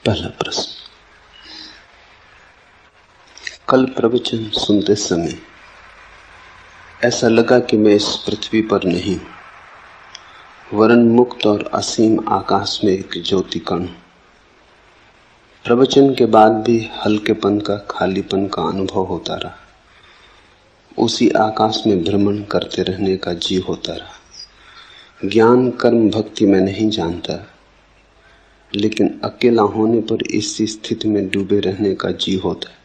पहला प्रश्न। कल प्रवचन सुनते समय ऐसा लगा कि मैं इस पृथ्वी पर नहीं, वरन मुक्त और असीम आकाश में एक ज्योति कण। प्रवचन के बाद भी हल्केपन का, खालीपन का अनुभव होता रहा। उसी आकाश में भ्रमण करते रहने का जी होता रहा। ज्ञान, कर्म, भक्ति मैं नहीं जानता, लेकिन अकेला होने पर इसी स्थिति में डूबे रहने का जी होता है।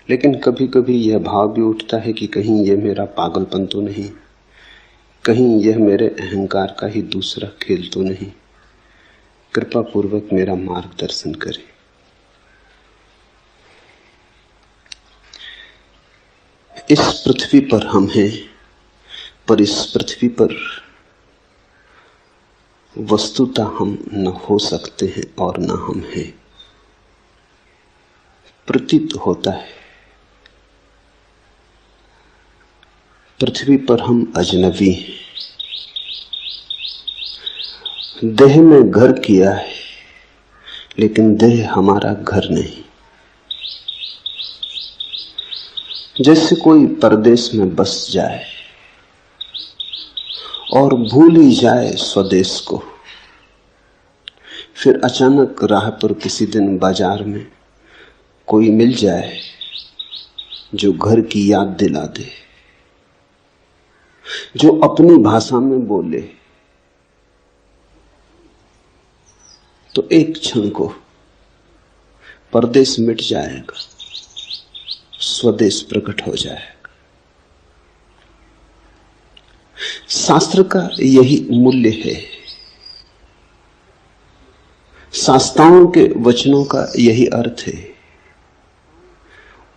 लेकिन कभी कभी यह भाव भी उठता है कि कहीं यह मेरा पागलपन तो नहीं, कहीं यह मेरे अहंकार का ही दूसरा खेल तो नहीं। कृपा पूर्वक मेरा मार्गदर्शन करें। इस पृथ्वी पर हम हैं, पर इस पृथ्वी पर वस्तुतः हम न हो सकते हैं और न हम हैं। प्रतीत होता है पृथ्वी पर हम अजनबी हैं। देह में घर किया है, लेकिन देह हमारा घर नहीं। जैसे कोई परदेश में बस जाए और भूल ही जाए स्वदेश को, फिर अचानक राह पर किसी दिन बाजार में कोई मिल जाए जो घर की याद दिला दे, जो अपनी भाषा में बोले, तो एक क्षण को परदेश मिट जाएगा, स्वदेश प्रकट हो जाएगा। शास्त्र का यही मूल्य है, शास्त्राओं के वचनों का यही अर्थ है।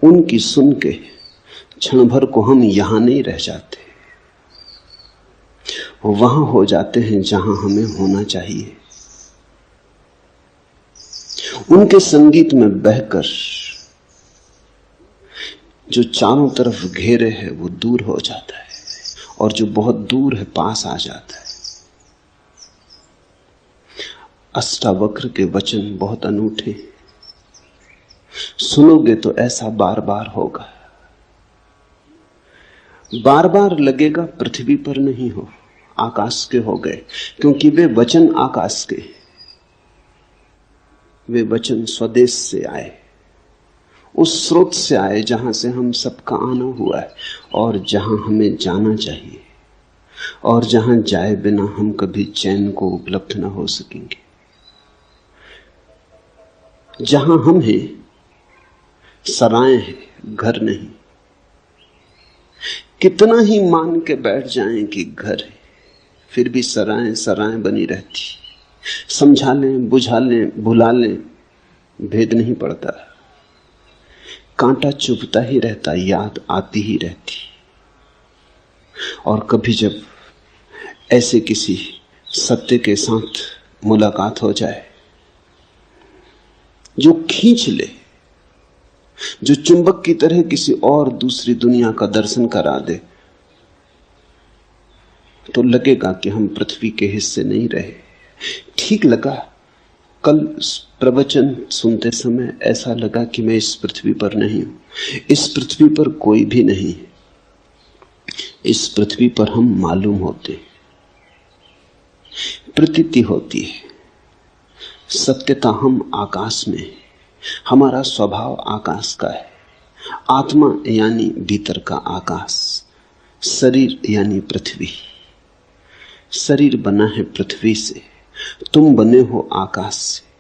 उनकी सुन के क्षण भर को हम यहां नहीं रह जाते, वहां हो जाते हैं जहां हमें होना चाहिए। उनके संगीत में बहकर जो चारों तरफ घेरे है वो दूर हो जाता है, और जो बहुत दूर है पास आ जाता है। अष्टावक्र के वचन बहुत अनूठे, सुनोगे तो ऐसा बार बार होगा। बार बार लगेगा पृथ्वी पर नहीं हो, आकाश के हो गए, क्योंकि वे वचन आकाश के, वे वचन स्वदेश से आए, उस स्रोत से आए जहां से हम सबका आना हुआ है, और जहां हमें जाना चाहिए, और जहां जाए बिना हम कभी चैन को उपलब्ध न हो सकेंगे। जहां हम हैं सराय है, घर नहीं। कितना ही मान के बैठ जाएं कि घर है, फिर भी सराय सराय बनी रहती। समझा लें, बुझा लें, भुला लें, भेद नहीं पड़ता। कांटा चुभता ही रहता, याद आती ही रहती। और कभी जब ऐसे किसी सत्य के साथ मुलाकात हो जाए जो खींच ले, जो चुंबक की तरह किसी और दूसरी दुनिया का दर्शन करा दे, तो लगेगा कि हम पृथ्वी के हिस्से नहीं रहे। ठीक लगा। कल प्रवचन सुनते समय ऐसा लगा कि मैं इस पृथ्वी पर नहीं हूं। इस पृथ्वी पर कोई भी नहीं। इस पृथ्वी पर हम मालूम होते, प्रतीति होती है। सत्यता हम आकाश में, हमारा स्वभाव आकाश का है। आत्मा यानी भीतर का आकाश, शरीर यानी पृथ्वी। शरीर बना है पृथ्वी से, तुम बने हो आकाश से।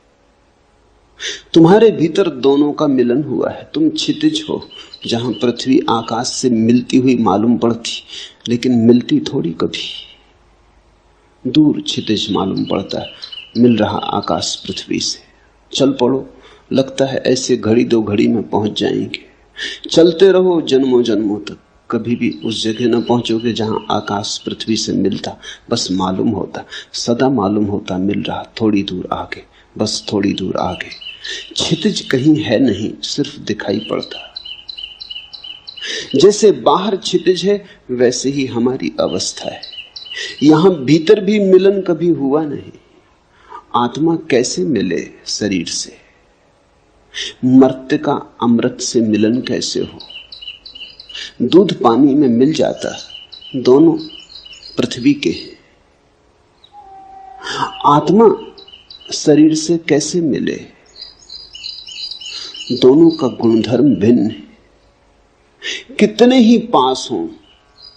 तुम्हारे भीतर दोनों का मिलन हुआ है। तुम क्षितिज हो, जहां पृथ्वी आकाश से मिलती हुई मालूम पड़ती, लेकिन मिलती थोड़ी कभी। दूर क्षितिज मालूम पड़ता है, मिल रहा आकाश पृथ्वी से। चल पड़ो, लगता है ऐसे घड़ी दो घड़ी में पहुंच जाएंगे। चलते रहो जन्मों जन्मों तक, कभी भी उस जगह न पहुंचोगे जहां आकाश पृथ्वी से मिलता। बस मालूम होता, सदा मालूम होता, मिल रहा थोड़ी दूर आगे, बस थोड़ी दूर आगे। क्षितिज कहीं है नहीं, सिर्फ दिखाई पड़ता। जैसे बाहर क्षितिज है, वैसे ही हमारी अवस्था है। यहां भीतर भी मिलन कभी हुआ नहीं। आत्मा कैसे मिले शरीर से? मर्त्य का अमृत से मिलन कैसे हो? दूध पानी में मिल जाता, दोनों पृथ्वी के हैं। आत्मा शरीर से कैसे मिले? दोनों का गुणधर्म भिन्न है। कितने ही पास हों,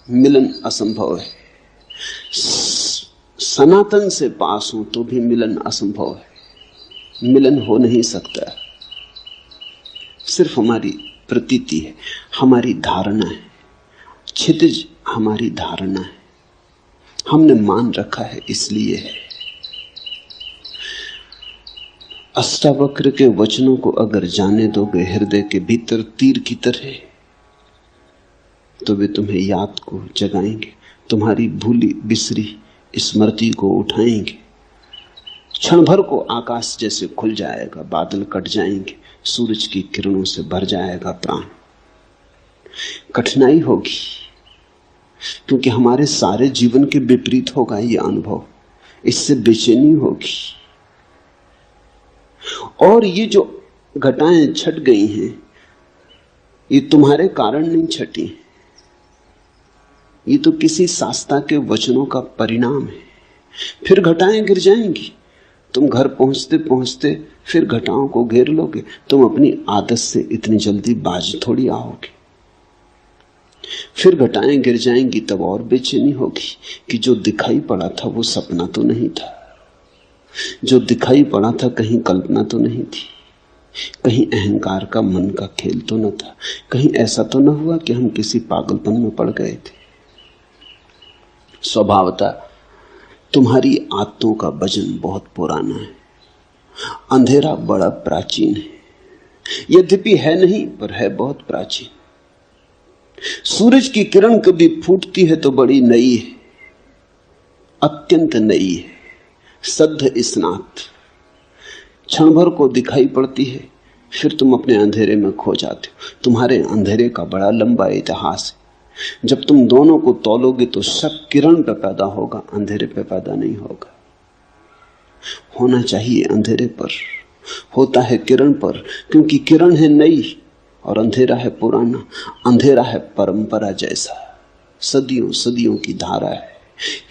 मिलन असंभव है। सनातन से पास हो तो भी मिलन असंभव है। मिलन हो नहीं सकता। सिर्फ हमारी प्रतीति है, हमारी धारणा है, क्षितिज हमारी धारणा है, हमने मान रखा है, इसलिए है। अष्टावक्र के वचनों को अगर जाने दोगे हृदय के भीतर तीर की तरह, तो वे तुम्हें याद को जगाएंगे, तुम्हारी भूली बिसरी स्मृति को उठाएंगे। क्षण भर को आकाश जैसे खुल जाएगा, बादल कट जाएंगे, सूरज की किरणों से भर जाएगा प्राण। कठिनाई होगी, क्योंकि हमारे सारे जीवन के विपरीत होगा यह अनुभव। इससे बेचैनी होगी। और ये जो घटाएं छट गई हैं, ये तुम्हारे कारण नहीं छटी, ये तो किसी शास्त्रा के वचनों का परिणाम है। फिर घटाएं गिर जाएंगी, तुम घर पहुंचते पहुंचते फिर घटाओं को घेर लोगे। तुम अपनी आदत से इतनी जल्दी बाज थोड़ी आओगे। फिर घटाएं गिर जाएंगी, तब और बेचैनी होगी कि जो दिखाई पड़ा था वो सपना तो नहीं था, जो दिखाई पड़ा था कहीं कल्पना तो नहीं थी, कहीं अहंकार का मन का खेल तो न था, कहीं ऐसा तो न हुआ कि हम किसी पागलपन में पड़ गए थे। स्वभावतः तुम्हारी आदतों का वजन बहुत पुराना है, अंधेरा बड़ा प्राचीन है। यद्यपि है नहीं, पर है बहुत प्राचीन। सूरज की किरण कभी फूटती है तो बड़ी नई है, अत्यंत नई है, सद्ध स्नात। क्षण भर को दिखाई पड़ती है, फिर तुम अपने अंधेरे में खो जाते हो। तुम्हारे अंधेरे का बड़ा लंबा इतिहास है। जब तुम दोनों को तौलोगे तो शक किरण पे पैदा होगा, अंधेरे पे पैदा नहीं होगा। होना चाहिए अंधेरे पर, होता है किरण पर, क्योंकि किरण है नई और अंधेरा है पुराना। अंधेरा है परंपरा जैसा, सदियों सदियों की धारा है।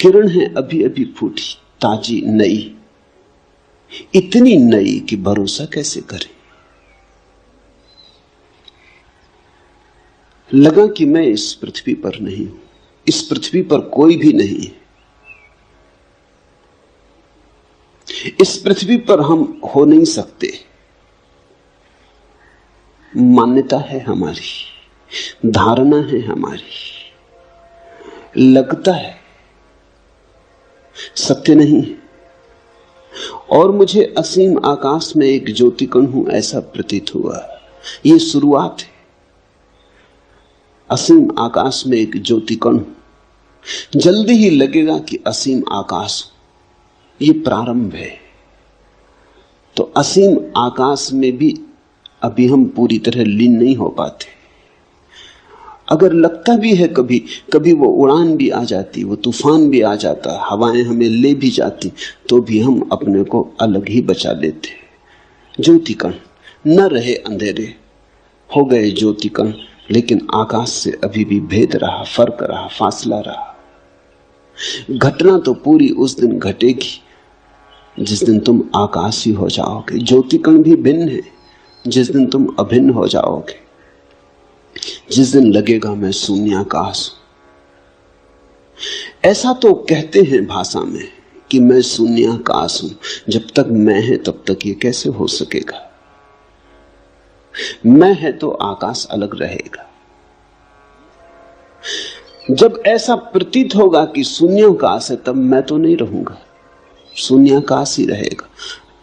किरण है अभी अभी फूटी, ताजी, नई, इतनी नई कि भरोसा कैसे करें। लगा कि मैं इस पृथ्वी पर नहीं हूं, इस पृथ्वी पर कोई भी नहीं है, इस पृथ्वी पर हम हो नहीं सकते। मान्यता है हमारी, धारणा है हमारी, लगता है, सत्य नहीं। और मुझे असीम आकाश में एक ज्योतिकण हूं ऐसा प्रतीत हुआ। यह शुरुआत है। असीम आकाश में एक ज्योतिकण, जल्दी ही लगेगा कि असीम आकाश, ये प्रारंभ है। तो असीम आकाश में भी अभी हम पूरी तरह लीन नहीं हो पाते। अगर लगता भी है कभी कभी वो उड़ान भी आ जाती, वो तूफान भी आ जाता, हवाएं हमें ले भी जाती, तो भी हम अपने को अलग ही बचा लेते। ज्योतिकण न रहे, अंधेरे हो गए ज्योतिकण, लेकिन आकाश से अभी भी भेद रहा, फर्क रहा, फासला रहा। घटना तो पूरी उस दिन घटेगी जिस दिन तुम आकाशी हो जाओगे। ज्योतिकण भी भिन्न है जिस दिन तुम अभिन्न हो जाओगे, जिस दिन लगेगा मैं शून्याकाश हूं। ऐसा तो कहते हैं भाषा में कि मैं शून्याकाश हूं। जब तक मैं है तब तक ये कैसे हो सकेगा? मैं है तो आकाश अलग रहेगा। जब ऐसा प्रतीत होगा कि शून्याकाश है, तब मैं तो नहीं रहूंगा, शून्याकाश ही रहेगा।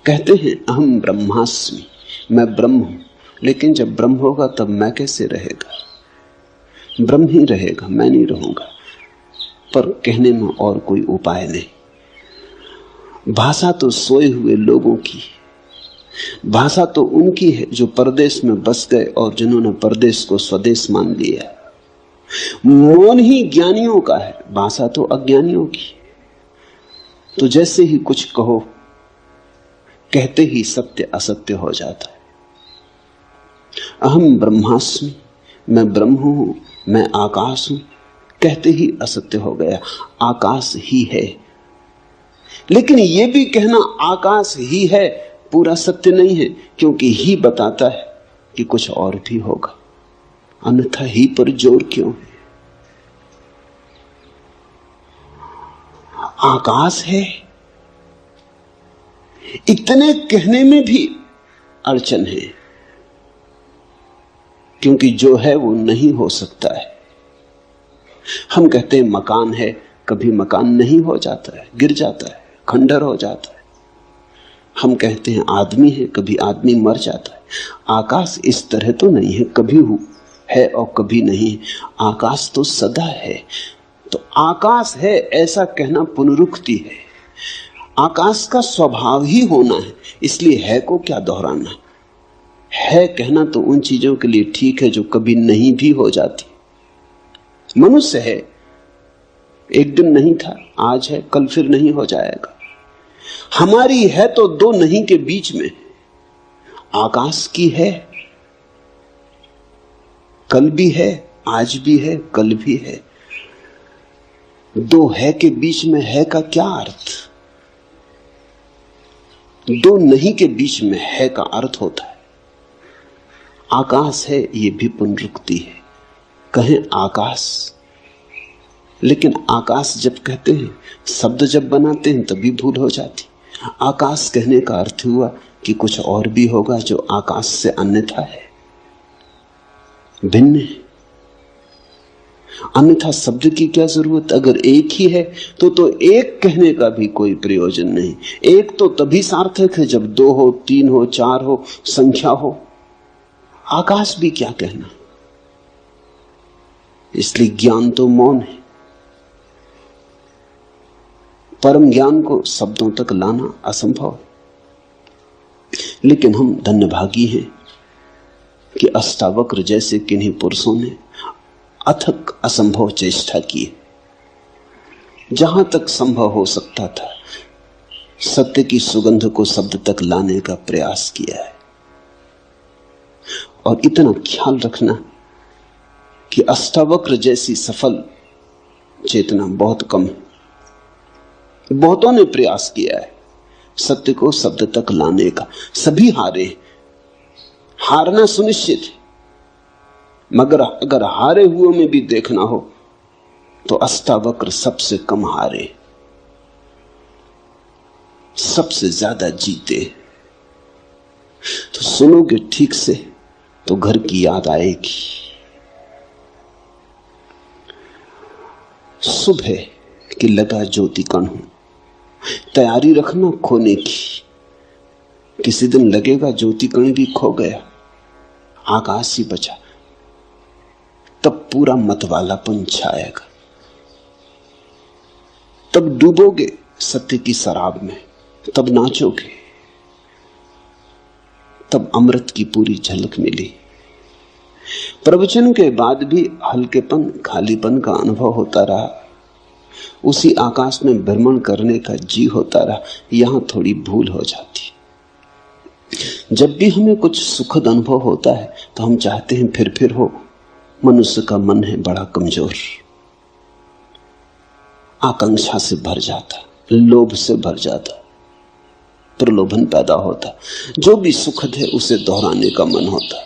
कहते हैं अहम ब्रह्मास्मि, मैं ब्रह्म हूं। लेकिन जब ब्रह्म होगा तब मैं कैसे रहेगा? ब्रह्म ही रहेगा, मैं नहीं रहूंगा। पर कहने में और कोई उपाय नहीं। भाषा तो सोए हुए लोगों की, भाषा तो उनकी है जो परदेश में बस गए और जिन्होंने परदेश को स्वदेश मान लिया। मौन ही ज्ञानियों का है, भाषा तो अज्ञानियों की। तो जैसे ही कुछ कहो कहते ही सत्य असत्य हो जाता है। अहम ब्रह्मास्मि, मैं ब्रह्म हूं, मैं आकाश हूं, कहते ही असत्य हो गया। आकाश ही है। लेकिन यह भी कहना आकाश ही है पूरा सत्य नहीं है, क्योंकि ही बताता है कि कुछ और भी होगा, अन्यथा ही पर जोर क्यों है? आकाश है, इतने कहने में भी अड़चन है, क्योंकि जो है वो नहीं हो सकता है। हम कहते हैं मकान है, कभी मकान नहीं हो जाता है, गिर जाता है, खंडर हो जाता है। हम कहते हैं आदमी है, कभी आदमी मर जाता है। आकाश इस तरह तो नहीं है, कभी है और कभी नहीं। आकाश तो सदा है। तो आकाश है ऐसा कहना पुनरुक्ति है। आकाश का स्वभाव ही होना है, इसलिए है को क्या दोहराना। है कहना तो उन चीजों के लिए ठीक है जो कभी नहीं भी हो जाती। मनुष्य है, एक दिन नहीं था, आज है, कल फिर नहीं हो जाएगा। हमारी है तो दो नहीं के बीच में। आकाश की है, कल भी है, आज भी है, कल भी है। दो है के बीच में है का क्या अर्थ? दो नहीं के बीच में है का अर्थ होता है। आकाश है, ये भी पुनरुक्ति है। कहें आकाश, लेकिन आकाश जब कहते हैं, शब्द जब बनाते हैं तभी भूल हो जाती। आकाश कहने का अर्थ हुआ कि कुछ और भी होगा जो आकाश से अन्यथा है, भिन्न है। अन्यथा शब्द की क्या जरूरत? अगर एक ही है तो एक कहने का भी कोई प्रयोजन नहीं। एक तो तभी सार्थक है जब दो हो, तीन हो, चार हो, संख्या हो। आकाश भी क्या कहना। इसलिए ज्ञान तो मौन है। परम ज्ञान को शब्दों तक लाना असंभव है। लेकिन हम धन्यभागी हैं कि अष्टावक्र जैसे किन्हीं पुरुषों ने अथक असंभव चेष्टा की। जहां तक संभव हो सकता था, सत्य की सुगंध को शब्द तक लाने का प्रयास किया है। और इतना ख्याल रखना कि अष्टावक्र जैसी सफल चेतना बहुत कम है। बहुतों ने प्रयास किया है सत्य को शब्द तक लाने का, सभी हारे। हारना सुनिश्चित है, मगर अगर हारे हुए में भी देखना हो तो अष्टावक्र सबसे कम हारे, सबसे ज्यादा जीते। तो सुनोगे ठीक से तो घर की याद आएगी। सुबह कि लगा ज्योति कण हूं, तैयारी रखना खोने की। किसी दिन लगेगा ज्योति कण भी खो गया, आकाश ही बचा, तब पूरा मतवालापन छाएगा। तब डूबोगे सत्य की शराब में, तब नाचोगे, तब अमृत की पूरी झलक मिली। प्रवचन के बाद भी हल्केपन, खालीपन का अनुभव होता रहा। उसी आकाश में भ्रमण करने का जी होता रहा। यहां थोड़ी भूल हो जाती। जब भी हमें कुछ सुखद अनुभव होता है तो हम चाहते हैं फिर हो। मनुष्य का मन है बड़ा कमजोर, आकांक्षा से भर जाता, लोभ से भर जाता, प्रलोभन पैदा होता। जो भी सुखद है उसे दोहराने का मन होता।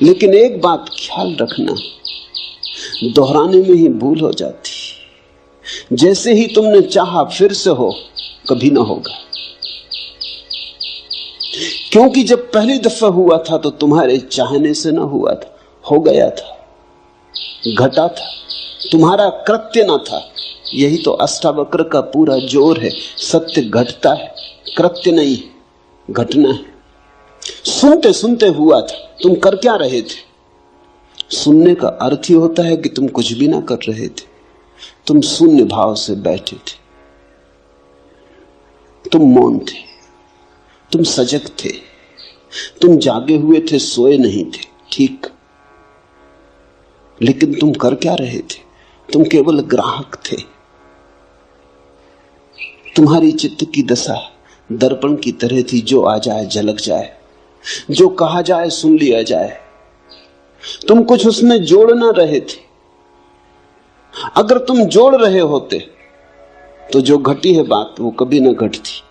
लेकिन एक बात ख्याल रखना, दोहराने में ही भूल हो जाती। जैसे ही तुमने चाहा फिर से हो, कभी ना होगा। क्योंकि जब पहली दफा हुआ था तो तुम्हारे चाहने से ना हुआ था, हो गया था, घटा था, तुम्हारा कृत्य ना था। यही तो अष्टावक्र का पूरा जोर है। सत्य घटता है, कृत्य नहीं, घटना है। सुनते सुनते हुआ था, तुम कर क्या रहे थे? सुनने का अर्थ ही होता है कि तुम कुछ भी ना कर रहे थे, तुम शून्य भाव से बैठे थे, तुम मौन थे, तुम सजग थे, तुम जागे हुए थे, सोए नहीं थे, ठीक। लेकिन तुम कर क्या रहे थे? तुम केवल ग्राहक थे। तुम्हारी चित्त की दशा दर्पण की तरह थी, जो आ जाए झलक जाए, जो कहा जाए सुन लिया जाए। तुम कुछ उसमें जोड़ ना रहे थे। अगर तुम जोड़ रहे होते तो जो घटी है बात वो कभी ना घटती।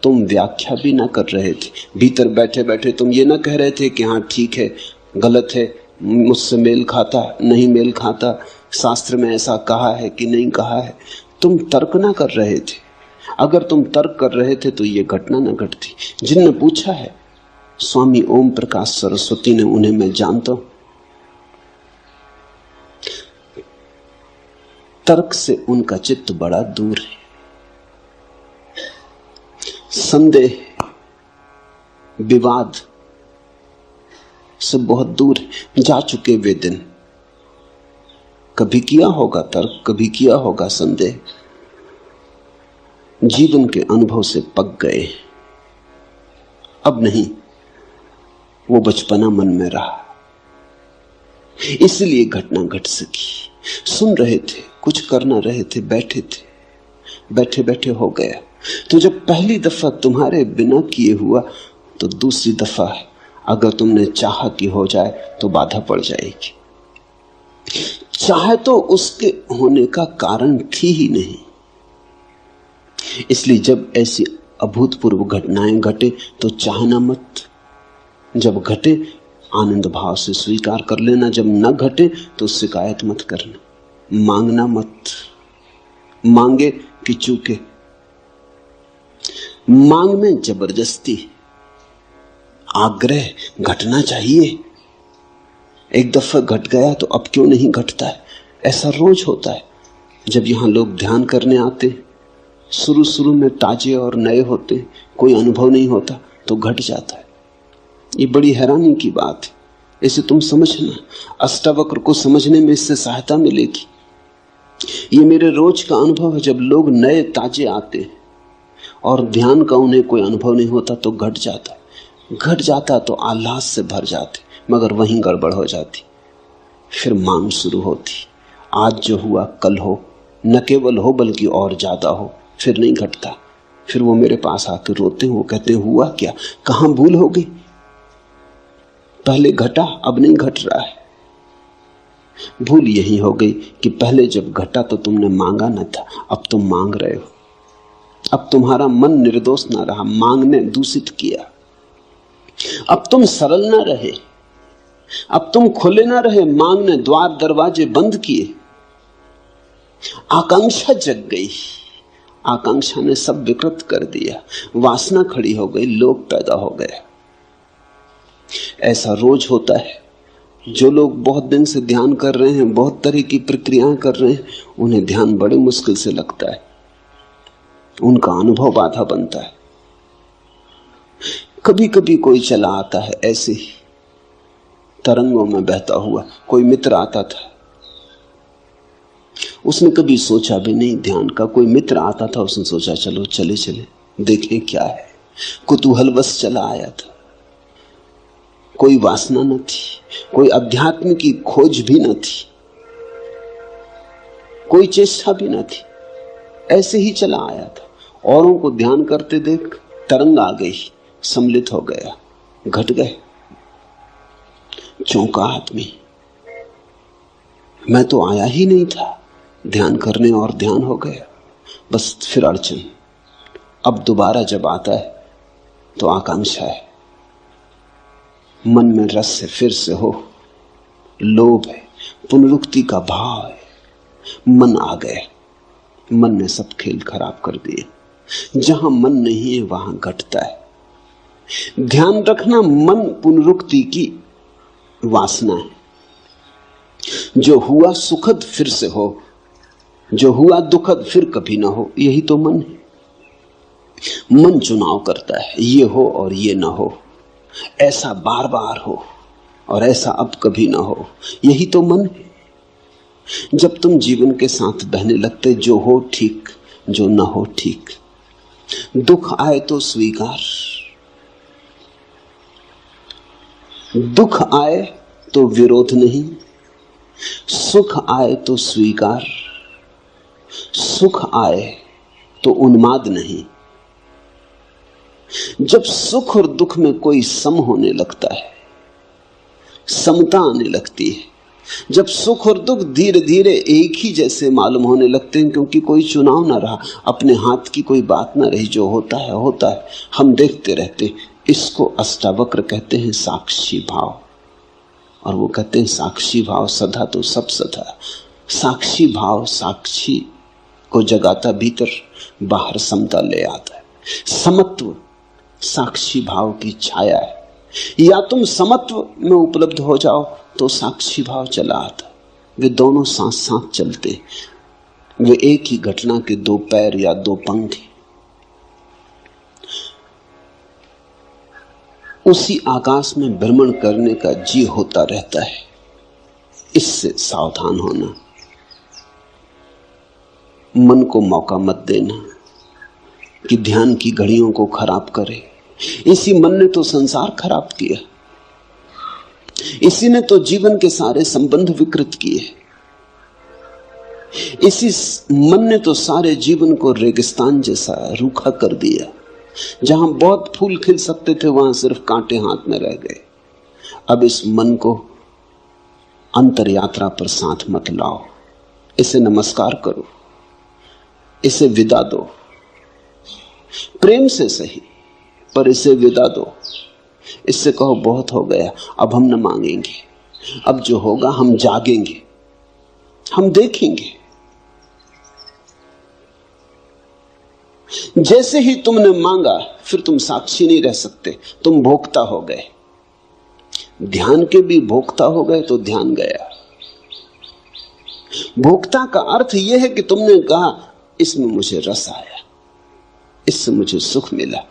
तुम व्याख्या भी ना कर रहे थे। भीतर बैठे बैठे तुम ये ना कह रहे थे कि हाँ ठीक है, गलत है, मुझसे मेल खाता नहीं मेल खाता, शास्त्र में ऐसा कहा है कि नहीं कहा है। तुम तर्क ना कर रहे थे। अगर तुम तर्क कर रहे थे तो ये घटना ना घटती। जिनने पूछा है, स्वामी ओम प्रकाश सरस्वती ने, उन्हें मैं जानता हूं। तर्क से उनका चित्त बड़ा दूर है, संदेह विवाद से बहुत दूर है। जा चुके वे दिन। कभी किया होगा तर्क, कभी किया होगा संदेह, जीवन के अनुभव से पक गए। अब नहीं, वो बचपना मन में रहा, इसलिए घटना घट सकी। सुन रहे थे, कुछ करना रहे थे, बैठे थे, बैठे बैठे हो गया। तो जब पहली दफा तुम्हारे बिना किए हुआ, तो दूसरी दफा अगर तुमने चाहा कि हो जाए तो बाधा पड़ जाएगी। चाहे तो उसके होने का कारण थी ही नहीं। इसलिए जब ऐसी अभूतपूर्व घटनाएं घटे तो चाहना मत। जब घटे आनंद भाव से स्वीकार कर लेना, जब न घटे तो शिकायत मत करना, मांगना मत। मांगे कि चूके। मांग में जबरदस्ती, आग्रह, घटना चाहिए। एक दफा घट गया तो अब क्यों नहीं घटता है? ऐसा रोज होता है। जब यहां लोग ध्यान करने आते, शुरू शुरू में ताजे और नए होते, कोई अनुभव नहीं होता, तो घट जाता है। ये बड़ी हैरानी की बात है। इसे तुम समझना, अष्टावक्र को समझने में इससे सहायता मिलेगी। ये मेरे रोज का अनुभव है। जब लोग नए ताजे आते और ध्यान का उन्हें कोई अनुभव नहीं होता तो घट जाता है। घट जाता तो आह्लाद से भर जाते, मगर वहीं गड़बड़ हो जाती। फिर मांग शुरू होती, आज जो हुआ कल हो, न केवल हो बल्कि और ज्यादा हो। फिर नहीं घटता। फिर वो मेरे पास आकर रोते हैं, वो कहते हैं हुआ क्या, कहां भूल हो गई? पहले घटा, अब नहीं घट रहा है। भूल यही हो गई कि पहले जब घटा तो तुमने मांगा न था, अब तुम मांग रहे हो। अब तुम्हारा मन निर्दोष ना रहा, मांग ने दूषित किया। अब तुम सरल ना रहे, अब तुम खुले ना रहे, मांग ने द्वार दरवाजे बंद किए। आकांक्षा जग गई, आकांक्षा ने सब विकृत कर दिया। वासना खड़ी हो गई, लोभ पैदा हो गया। ऐसा रोज होता है। जो लोग बहुत दिन से ध्यान कर रहे हैं, बहुत तरह की प्रक्रियाएं कर रहे हैं, उन्हें ध्यान बड़े मुश्किल से लगता है। उनका अनुभव बाधा बनता है। कभी कभी कोई चला आता है ऐसे ही तरंगों में बहता हुआ। कोई मित्र आता था, उसने कभी सोचा भी नहीं ध्यान का। कोई मित्र आता था, उसने सोचा चलो चले चले देखें क्या है। कुतूहलवश चला आया था। कोई वासना न थी, कोई अध्यात्म की खोज भी न थी, कोई चेष्टा भी न थी, ऐसे ही चला आया था। औरों को ध्यान करते देख तरंग आ गई, सम्मिलित हो गया, घट गए। चौंका आदमी, मैं तो आया ही नहीं था ध्यान करने और ध्यान हो गया। बस फिर अड़चन। अब दोबारा जब आता है तो आकांक्षा है, मन में रस से फिर से हो, लोभ है, पुनरुक्ति का भाव है। मन आ गया, मन ने सब खेल खराब कर दिए। जहां मन नहीं है वहां घटता है। ध्यान रखना, मन पुनरुक्ति की वासना है। जो हुआ सुखद फिर से हो, जो हुआ दुखद फिर कभी ना हो, यही तो मन है। मन चुनाव करता है, ये हो और ये ना हो, ऐसा बार बार हो और ऐसा अब कभी ना हो, यही तो मन है। जब तुम जीवन के साथ बहने लगते, जो हो ठीक, जो ना हो ठीक। दुख आए तो स्वीकार, दुख आए तो विरोध नहीं, सुख आए तो स्वीकार, सुख आए तो उन्माद नहीं। जब सुख और दुख में कोई सम होने लगता है, समता आने लगती है, जब सुख और दुख धीरे धीरे एक ही जैसे मालूम होने लगते हैं, क्योंकि कोई चुनाव ना रहा, अपने हाथ की कोई बात ना रही, जो होता है होता है, हम देखते रहते। इसको अष्टावक्र कहते हैं साक्षी भाव। और वो कहते हैं साक्षी भाव सदा तो सब सदा। साक्षी भाव साक्षी को जगाता, भीतर बाहर समता ले आता है। समत्व साक्षी भाव की छाया है। या तुम समत्व में उपलब्ध हो जाओ तो साक्षी भाव चला आता। वे दोनों साथ साथ चलते, वे एक ही घटना के दो पैर या दो पंख। उसी आकाश में भ्रमण करने का जी होता रहता है। इससे सावधान होना। मन को मौका मत देना कि ध्यान की घड़ियों को खराब करे। इसी मन ने तो संसार खराब किया, इसी ने तो जीवन के सारे संबंध विकृत किए, इसी मन ने तो सारे जीवन को रेगिस्तान जैसा रूखा कर दिया। जहां बहुत फूल खिल सकते थे वहां सिर्फ कांटे हाथ में रह गए। अब इस मन को अंतर यात्रा पर साथ मत लाओ, इसे नमस्कार करो, इसे विदा दो, प्रेम से सही पर इसे विदा दो। इससे कहो बहुत हो गया, अब हम न मांगेंगे, अब जो होगा हम जागेंगे, हम देखेंगे। जैसे ही तुमने मांगा फिर तुम साक्षी नहीं रह सकते, तुम भोक्ता हो गए। ध्यान के भी भोक्ता हो गए तो ध्यान गया। भोक्ता का अर्थ यह है कि तुमने कहा इसमें मुझे रस आया, इससे मुझे सुख मिला।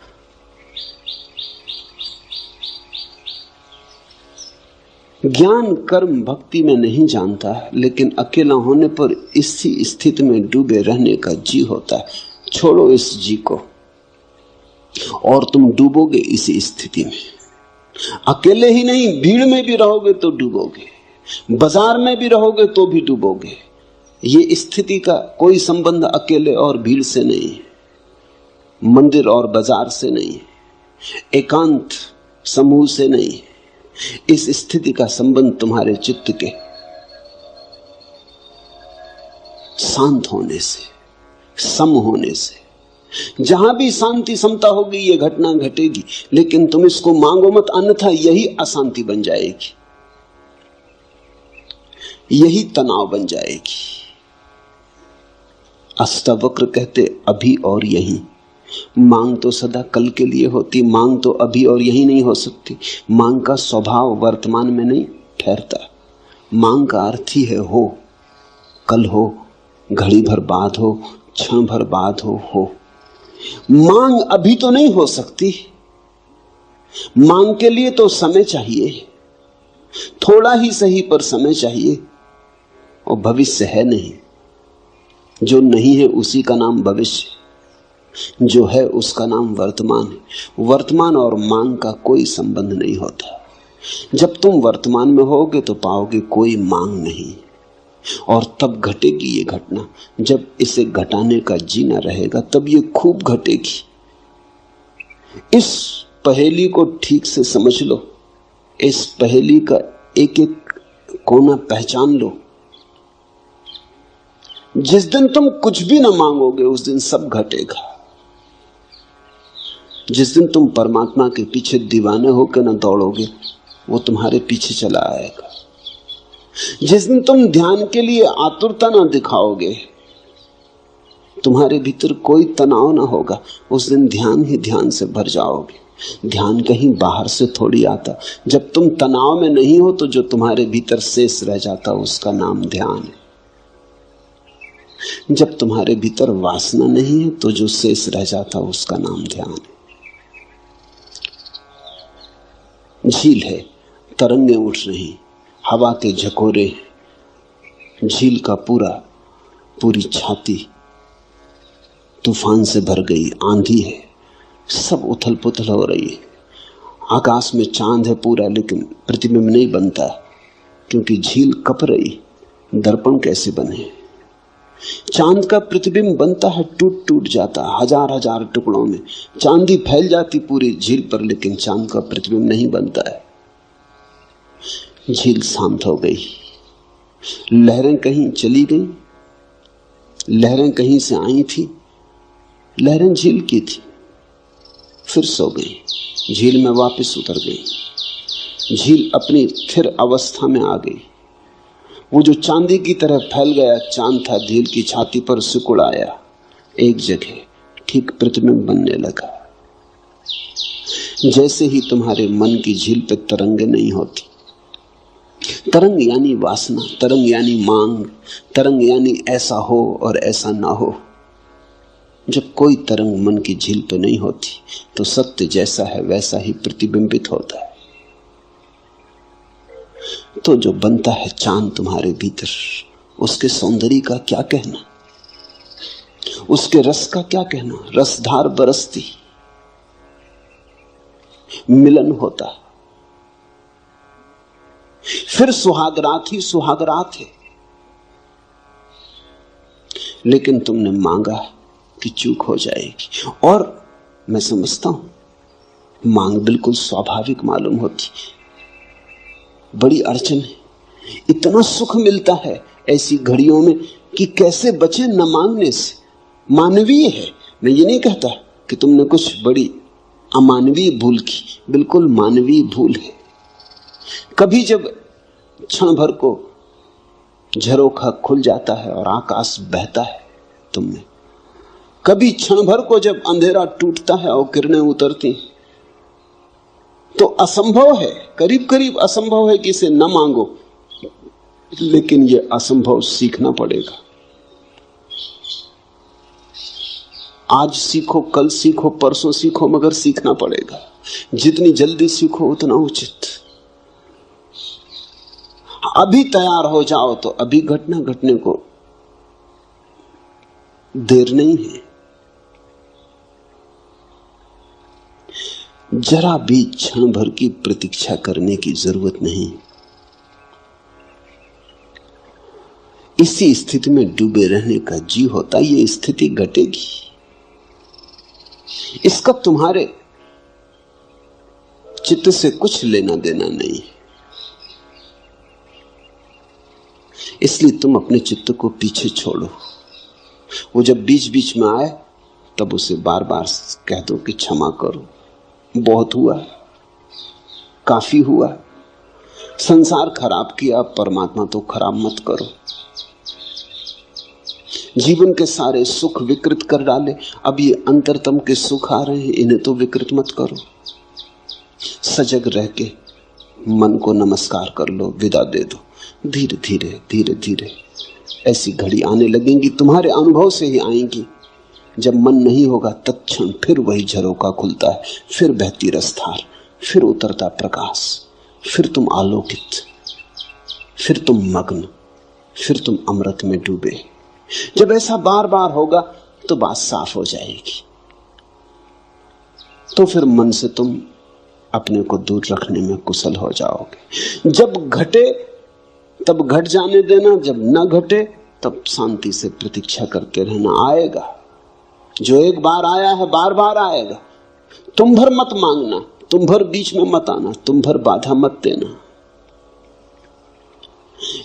ज्ञान कर्म भक्ति में नहीं जानता, लेकिन अकेला होने पर इसी स्थिति में डूबे रहने का जी होता है। छोड़ो इस जी को और तुम डूबोगे इसी स्थिति में। अकेले ही नहीं, भीड़ में भी रहोगे तो डूबोगे, बाजार में भी रहोगे तो भी डूबोगे। ये स्थिति का कोई संबंध अकेले और भीड़ से नहीं है, मंदिर और बाजार से नहीं है, एकांत समूह से नहीं है। इस स्थिति का संबंध तुम्हारे चित्त के शांत होने से, सम होने से। जहां भी शांति समता होगी ये घटना घटेगी, लेकिन तुम इसको मांगो मत, अन्यथा यही अशांति बन जाएगी, यही तनाव बन जाएगी। अष्टावक्र कहते अभी और यहीं। मांग तो सदा कल के लिए होती, मांग तो अभी और यहीं नहीं हो सकती। मांग का स्वभाव वर्तमान में नहीं ठहरता। मांग का अर्थ ही है हो, कल हो, घड़ी भर बाद हो, क्षण भर बाद हो। मांग अभी तो नहीं हो सकती। मांग के लिए तो समय चाहिए, थोड़ा ही सही पर समय चाहिए, और भविष्य है नहीं। जो नहीं है उसी का नाम भविष्य, जो है उसका नाम वर्तमान है। वर्तमान और मांग का कोई संबंध नहीं होता। जब तुम वर्तमान में होगे तो पाओगे कोई मांग नहीं, और तब घटेगी ये घटना। जब इसे घटाने का जीना रहेगा तब ये खूब घटेगी। इस पहेली को ठीक से समझ लो, इस पहेली का एक एक कोना पहचान लो। जिस दिन तुम कुछ भी ना मांगोगे उस दिन सब घटेगा। जिस दिन तुम परमात्मा के पीछे दीवाने होकर ना दौड़ोगे वो तुम्हारे पीछे चला आएगा। जिस दिन तुम ध्यान के लिए आतुरता ना दिखाओगे, तुम्हारे भीतर कोई तनाव ना होगा, उस दिन ध्यान ही ध्यान से भर जाओगे। ध्यान कहीं बाहर से थोड़ी आता। जब तुम तनाव में नहीं हो तो जो तुम्हारे भीतर शेष रह जाता उसका नाम ध्यान है। जब तुम्हारे भीतर वासना नहीं है तो जो शेष रह जाता उसका नाम ध्यान है। झील है, तरंगें उठ रही, हवा के झकोरे, झील का पूरी छाती तूफान से भर गई, आंधी है, सब उथल पुथल हो रही है। आकाश में चांद है पूरा, लेकिन प्रतिबिंब नहीं बनता क्योंकि झील कप रही। दर्पण कैसे बने? चांद का प्रतिबिंब बनता है, टूट टूट जाता है हजार हजार टुकड़ों में, चांदी फैल जाती पूरी झील पर, लेकिन चांद का प्रतिबिंब नहीं बनता है। झील शांत हो गई, लहरें कहीं चली गई, लहरें कहीं से आई थी, लहरें झील की थी, फिर सो गई, झील में वापस उतर गई। झील अपनी स्थिर अवस्था में आ गई। वो जो चांदी की तरह फैल गया चांद था, झील की छाती पर सिकुड़ आया, एक जगह ठीक प्रतिबिंब बनने लगा। जैसे ही तुम्हारे मन की झील पे तरंगे नहीं होती, तरंग यानी वासना, तरंग यानी मांग, तरंग यानी ऐसा हो और ऐसा ना हो। जब कोई तरंग मन की झील पे नहीं होती तो सत्य जैसा है वैसा ही प्रतिबिंबित होता है। तो जो बनता है चांद तुम्हारे भीतर, उसके सौंदर्य का क्या कहना, उसके रस का क्या कहना। रसधार बरसती, मिलन होता, फिर सुहागरात ही सुहागरात है। लेकिन तुमने मांगा कि चूक हो जाएगी, और मैं समझता हूं मांग बिल्कुल स्वाभाविक मालूम होती। बड़ी अड़चन है, इतना सुख मिलता है ऐसी घड़ियों में कि कैसे बचे न मांगने से। मानवीय है, मैं ये नहीं कहता कि तुमने कुछ बड़ी अमानवीय भूल की, बिल्कुल मानवीय भूल है। कभी जब क्षण भर को झरोखा खुल जाता है और आकाश बहता है तुम में, कभी क्षण भर को जब अंधेरा टूटता है और किरणें उतरती, तो असंभव है, करीब करीब असंभव है कि इसे न मांगो, लेकिन यह असंभव सीखना पड़ेगा। आज सीखो, कल सीखो, परसों सीखो, मगर सीखना पड़ेगा। जितनी जल्दी सीखो उतना उचित। अभी तैयार हो जाओ तो अभी घटना घटने को देर नहीं है। जरा भी क्षण भर की प्रतीक्षा करने की जरूरत नहीं। इसी स्थिति में डूबे रहने का जी होता, ये स्थिति घटेगी, इसका तुम्हारे चित्त से कुछ लेना देना नहीं। इसलिए तुम अपने चित्त को पीछे छोड़ो। वो जब बीच बीच में आए तब उसे बार बार कह दो कि क्षमा करो, बहुत हुआ, काफी हुआ, संसार खराब किया, परमात्मा तो खराब मत करो। जीवन के सारे सुख विकृत कर डाले, अब ये अंतरतम के सुख आ रहे हैं, इन्हें तो विकृत मत करो। सजग रह के मन को नमस्कार कर लो, विदा दे दो। धीरे धीरे धीरे धीरे ऐसी घड़ी आने लगेंगी, तुम्हारे अनुभव से ही आएंगी। जब मन नहीं होगा तत्क्षण फिर वही झरोका खुलता है, फिर बहती रसधार, फिर उतरता प्रकाश, फिर तुम आलोकित, फिर तुम मग्न, फिर तुम अमृत में डूबे। जब ऐसा बार बार होगा तो बात साफ हो जाएगी। तो फिर मन से तुम अपने को दूर रखने में कुशल हो जाओगे। जब घटे तब घट जाने देना, जब न घटे तब शांति से प्रतीक्षा करते रहना। आएगा, जो एक बार आया है बार बार आएगा। तुम भर मत मांगना, तुम भर बीच में मत आना, तुम भर बाधा मत देना।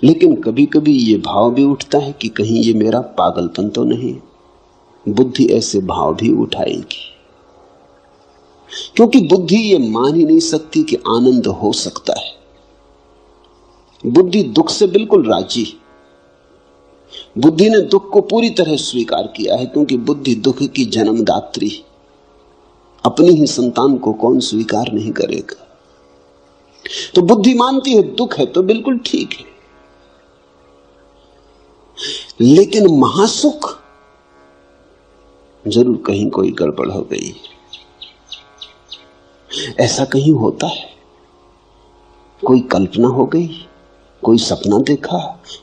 लेकिन कभी कभी ये भाव भी उठता है कि कहीं ये मेरा पागलपन तो नहीं। बुद्धि ऐसे भाव भी उठाएगी, क्योंकि बुद्धि ये मान ही नहीं सकती कि आनंद हो सकता है। बुद्धि दुख से बिल्कुल राजी। बुद्धि ने दुख को पूरी तरह स्वीकार किया है, क्योंकि बुद्धि दुख की जन्मदात्री। अपनी ही संतान को कौन स्वीकार नहीं करेगा। तो बुद्धि मानती है दुख है तो बिल्कुल ठीक है। लेकिन महासुख, जरूर कहीं कोई गड़बड़ हो गई। ऐसा कहीं होता है, कोई कल्पना हो गई, कोई सपना देखा,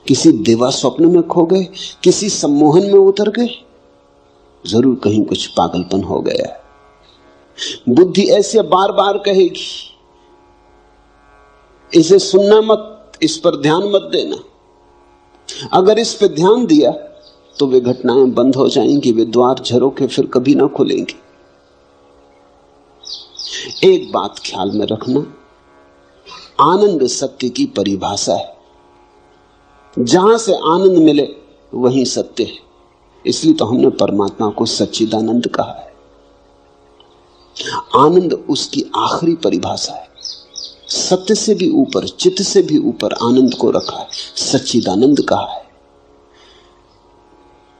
किसी देवा स्वप्न में खो गए, किसी सम्मोहन में उतर गए, जरूर कहीं कुछ पागलपन हो गया। बुद्धि ऐसे बार बार कहेगी, इसे सुनना मत, इस पर ध्यान मत देना। अगर इस पर ध्यान दिया तो वे घटनाएं बंद हो जाएंगी, वे द्वार झरोखे फिर कभी ना खुलेंगे। एक बात ख्याल में रखना, आनंद सत्य की परिभाषा है। जहां से आनंद मिले वहीं सत्य है। इसलिए तो हमने परमात्मा को सच्चिदानंद कहा है। आनंद उसकी आखिरी परिभाषा है। सत्य से भी ऊपर, चित्त से भी ऊपर आनंद को रखा है, सच्चिदानंद कहा है।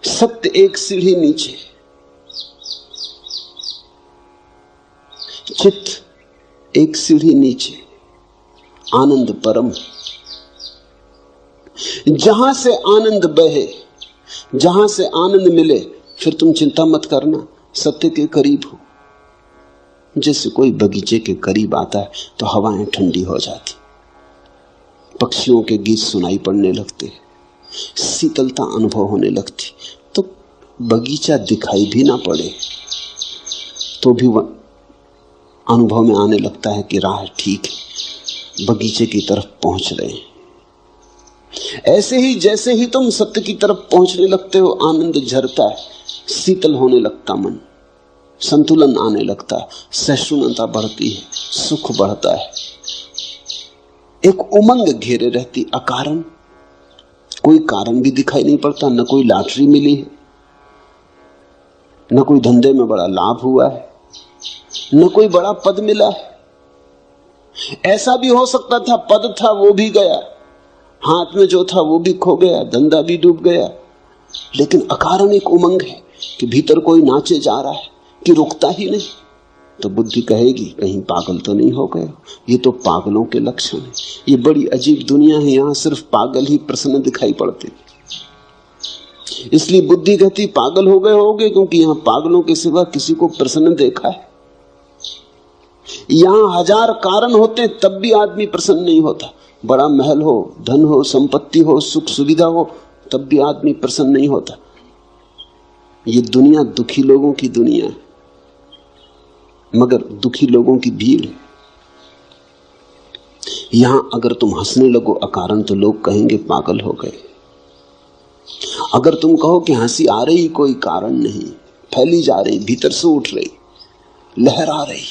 सत्य एक सीढ़ी नीचे, चित्त एक सीढ़ी नीचे, आनंद परम। जहां से आनंद बहे, जहां से आनंद मिले, फिर तुम चिंता मत करना, सत्य के करीब हो। जैसे कोई बगीचे के करीब आता है तो हवाएं ठंडी हो जाती, पक्षियों के गीत सुनाई पड़ने लगते, शीतलता अनुभव होने लगती। तो बगीचा दिखाई भी ना पड़े तो भी वह अनुभव में आने लगता है कि राह ठीक है, बगीचे की तरफ पहुंच रहे हैं। ऐसे ही जैसे ही तुम सत्य की तरफ पहुंचने लगते हो, आनंद झरता है, शीतल होने लगता मन, संतुलन आने लगता है, सहिष्णुता बढ़ती है, सुख बढ़ता है। एक उमंग घेरे रहती अकारण, कोई कारण भी दिखाई नहीं पड़ता, न कोई लॉटरी मिली है, न कोई धंधे में बड़ा लाभ हुआ है, न कोई बड़ा पद मिला है। ऐसा भी हो सकता था पद था वो भी गया, हाथ में जो था वो भी खो गया, धंधा भी डूब गया, लेकिन अकारण एक उमंग है कि भीतर कोई नाचे जा रहा है कि रुकता ही नहीं। तो बुद्धि कहेगी कहीं पागल तो नहीं हो गए, ये तो पागलों के लक्षण है, ये बड़ी अजीब दुनिया है, यहां सिर्फ पागल ही प्रसन्न दिखाई पड़ते। इसलिए बुद्धि कहती पागल हो गए होगे, क्योंकि यहां पागलों के सिवा किसी को प्रसन्न देखा है। यहां हजार कारण होते तब भी आदमी प्रसन्न नहीं होता। बड़ा महल हो, धन हो, संपत्ति हो, सुख सुविधा हो, तब भी आदमी प्रसन्न नहीं होता। ये दुनिया दुखी लोगों की दुनिया है, मगर दुखी लोगों की भीड़ है। यहां अगर तुम हंसने लगो अकारण तो लोग कहेंगे पागल हो गए। अगर तुम कहो कि हंसी आ रही कोई कारण नहीं, फैली जा रही, भीतर से उठ रही, लहरा रही,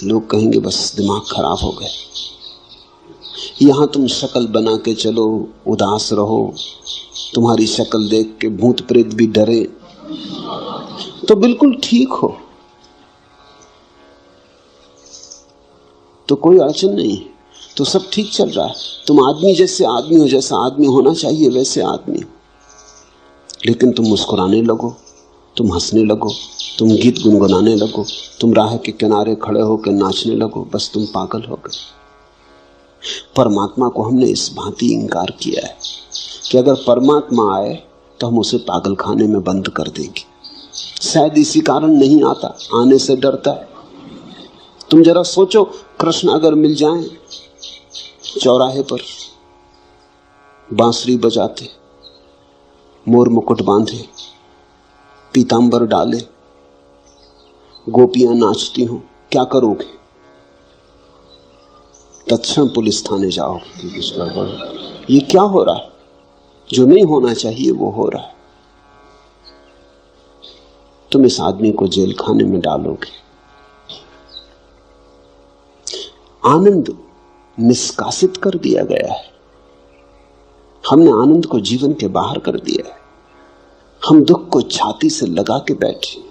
लोग कहेंगे बस दिमाग खराब हो गए। यहां तुम शक्ल बना के चलो, उदास रहो, तुम्हारी शक्ल देख के भूत प्रेत भी डरे, तो बिल्कुल ठीक हो, तो कोई अड़चन नहीं है, तो सब ठीक चल रहा है। तुम आदमी जैसे आदमी हो, जैसा आदमी होना चाहिए वैसे आदमी हो। लेकिन तुम मुस्कुराने लगो, तुम हंसने लगो, तुम गीत गुनगुनाने लगो, तुम राह के किनारे खड़े होकर नाचने लगो, बस तुम पागल हो गए। परमात्मा को हमने इस भांति इंकार किया है कि अगर परमात्मा आए तो हम उसे पागल खाने में बंद कर देंगे। शायद इसी कारण नहीं आता, आने से डरता है। तुम जरा सोचो, कृष्ण अगर मिल जाएं चौराहे पर, बांसुरी बजाते, मोर मुकुट बांधे, पीतांबर डाले, गोपियां नाचती हों, क्या करोगे? तत्क्षण पुलिस थाने जाओ। ये क्या हो रहा है? जो नहीं होना चाहिए वो हो रहा है। तुम इस आदमी को जेल खाने में डालोगे। आनंद निष्कासित कर दिया गया है। हमने आनंद को जीवन के बाहर कर दिया है। हम दुख को छाती से लगा के बैठे।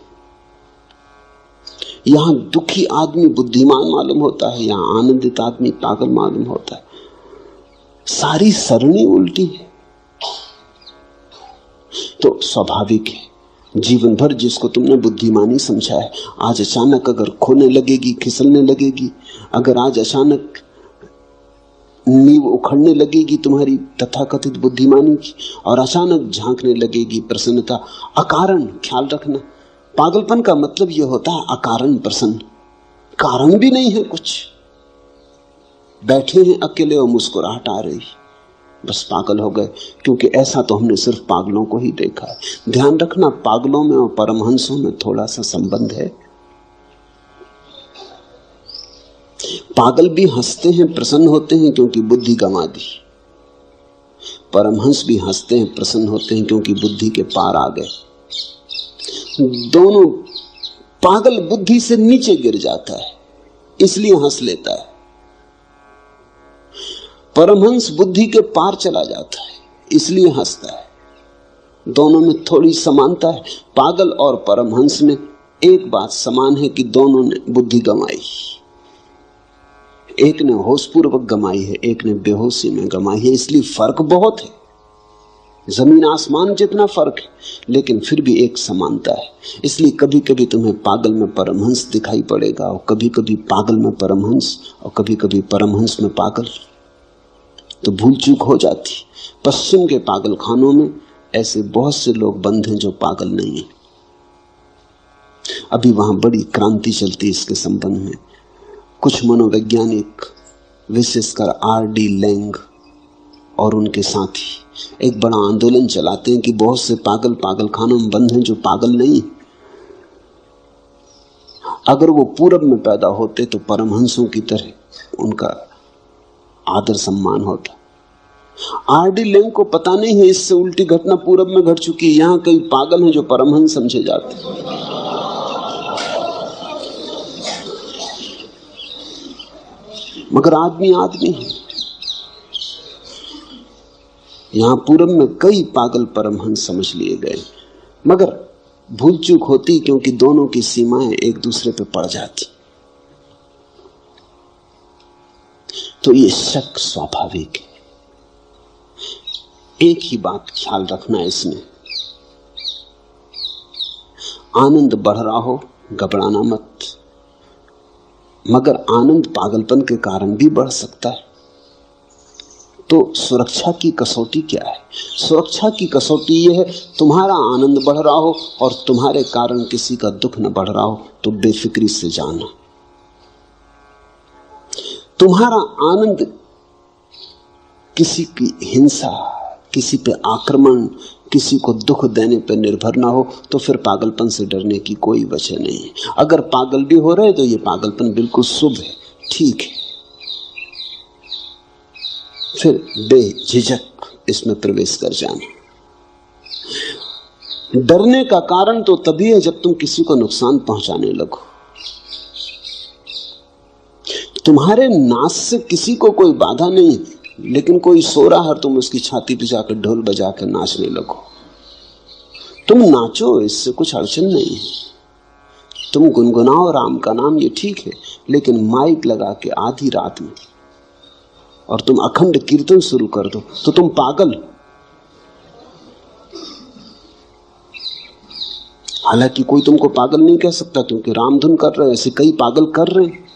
यहां दुखी आदमी बुद्धिमान मालूम होता है, यहां आनंदित आदमी पागल मालूम होता है। सारी सरणी उल्टी है। तो स्वाभाविक है, जीवन भर जिसको तुमने बुद्धिमानी समझा है, आज अचानक अगर खोने लगेगी, खिसलने लगेगी, अगर आज अचानक नींव उखड़ने लगेगी तुम्हारी तथाकथित बुद्धिमानी की, और अचानक झांकने लगेगी प्रसन्नता अकारण। ख्याल रखना, पागलपन का मतलब यह होता है अकारण प्रसन्न, कारण भी नहीं है कुछ, बैठे हैं अकेले और मुस्कुराहट आ रही, बस पागल हो गए। क्योंकि ऐसा तो हमने सिर्फ पागलों को ही देखा है। ध्यान रखना, पागलों में और परमहंसों में थोड़ा सा संबंध है। पागल भी हंसते हैं, प्रसन्न होते हैं, क्योंकि बुद्धि गंवा दी। परमहंस भी हंसते हैं, प्रसन्न होते हैं, क्योंकि बुद्धि के पार आ गए। दोनों पागल बुद्धि से नीचे गिर जाता है, इसलिए हंस लेता है। परमहंस बुद्धि के पार चला जाता है, इसलिए हंसता है। दोनों में थोड़ी समानता है। पागल और परमहंस में एक बात समान है कि दोनों ने बुद्धि गंवाई। एक ने होशपूर्वक गंवाई है, एक ने बेहोशी में गंवाई है। इसलिए फर्क बहुत है, जमीन आसमान जितना फर्क है, लेकिन फिर भी एक समानता है। इसलिए कभी कभी तुम्हें पागल में परमहंस दिखाई पड़ेगा, और कभी कभी पागल में परमहंस, और कभी कभी परमहंस में पागल। तो भूल चूक हो जाती। पश्चिम के पागल खानों में ऐसे बहुत से लोग बंद हैं जो पागल नहीं है। अभी वहां बड़ी क्रांति चलती है इसके संबंध में। कुछ मनोवैज्ञानिक, विशेषकर R.D. लैंग और उनके साथी, एक बड़ा आंदोलन चलाते हैं कि बहुत से पागल पागल खानों में बंद हैं जो पागल नहीं। अगर वो पूरब में पैदा होते तो परमहंसों की तरह उनका आदर सम्मान होता। R.D. लैंग को पता नहीं है इससे उल्टी घटना पूरब में घट चुकी है। यहां कई पागल हैं जो परमहंस समझे जाते हैं। मगर आदमी आदमी है। यहां पूरब में कई पागल परमहंस समझ लिए गए, मगर भूल चूक होती क्योंकि दोनों की सीमाएं एक दूसरे पे पड़ जाती। तो ये शक स्वाभाविक है। एक ही बात ख्याल रखना इसमें, आनंद बढ़ रहा हो घबराना मत। मगर आनंद पागलपन के कारण भी बढ़ सकता है। तो सुरक्षा की कसौटी क्या है? सुरक्षा की कसौटी यह है, तुम्हारा आनंद बढ़ रहा हो और तुम्हारे कारण किसी का दुख न बढ़ रहा हो तो बेफिक्री से जाना। तुम्हारा आनंद किसी की हिंसा, किसी पे आक्रमण, किसी को दुख देने पर निर्भर ना हो तो फिर पागलपन से डरने की कोई वजह नहीं है। अगर पागल भी हो रहे तो ये पागलपन बिल्कुल शुभ है, ठीक है। फिर बेझिझक इसमें प्रवेश कर जाना। डरने का कारण तो तभी है जब तुम किसी को नुकसान पहुंचाने लगो। तुम्हारे नाच से किसी को कोई बाधा नहीं, लेकिन कोई सो रहा है, तुम उसकी छाती पे जाकर ढोल बजा कर नाचने लगो। तुम नाचो, इससे कुछ अड़चन नहीं है। तुम गुनगुनाओ राम का नाम, ये ठीक है। लेकिन माइक लगा के आधी रात में और तुम अखंड कीर्तन शुरू कर दो तो तुम पागल। हालांकि कोई तुमको पागल नहीं कह सकता, क्योंकि रामधुन कर रहे हैं, ऐसे कई पागल कर रहे हैं।